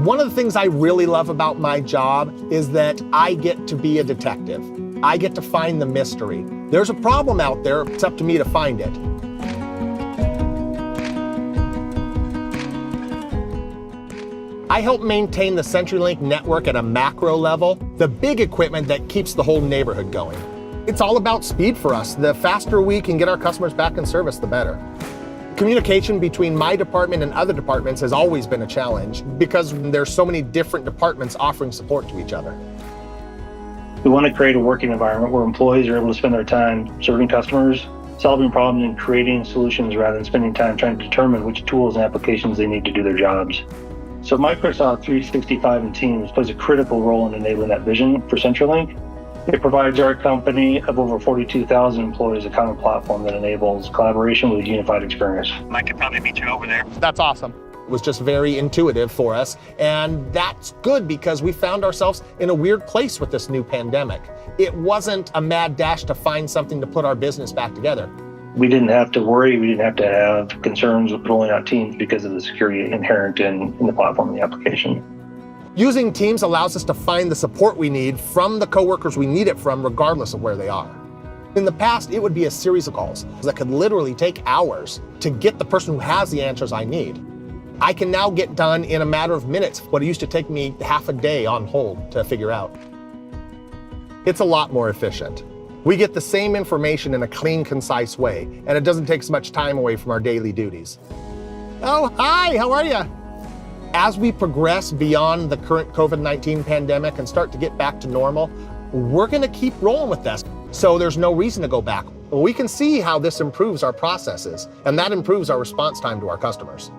One of the things I really love about my job is that I get to be a detective. I get to find the mystery. There's a problem out there, it's up to me to find it. I help maintain the CenturyLink network at a macro level, the big equipment that keeps the whole neighborhood going. It's all about speed for us. The faster we can get our customers back in service, the better. Communication between my department and other departments has always been a challenge because there's so many different departments offering support to each other. We want to create a working environment where employees are able to spend their time serving customers, solving problems, and creating solutions rather than spending time trying to determine which tools and applications they need to do their jobs. So Microsoft 365 and Teams plays a critical role in enabling that vision for CenturyLink. It provides our company of over 42,000 employees a common platform that enables collaboration with a unified experience. I could probably meet you over there. That's awesome. It was just very intuitive for us, and that's good because we found ourselves in a weird place with this new pandemic. It wasn't a mad dash to find something to put our business back together. We didn't have to worry, we didn't have to have concerns with rolling out Teams because of the security inherent in the platform and the application. Using Teams allows us to find the support we need from the coworkers we need it from, regardless of where they are. In the past, it would be a series of calls that could literally take hours to get the person who has the answers I need. I can now get done in a matter of minutes what it used to take me half a day on hold to figure out. It's a lot more efficient. We get the same information in a clean, concise way, and it doesn't take so much time away from our daily duties. Oh, hi, how are you? As we progress beyond the current COVID-19 pandemic and start to get back to normal, we're gonna keep rolling with this. So there's no reason to go back. We can see how this improves our processes, and that improves our response time to our customers.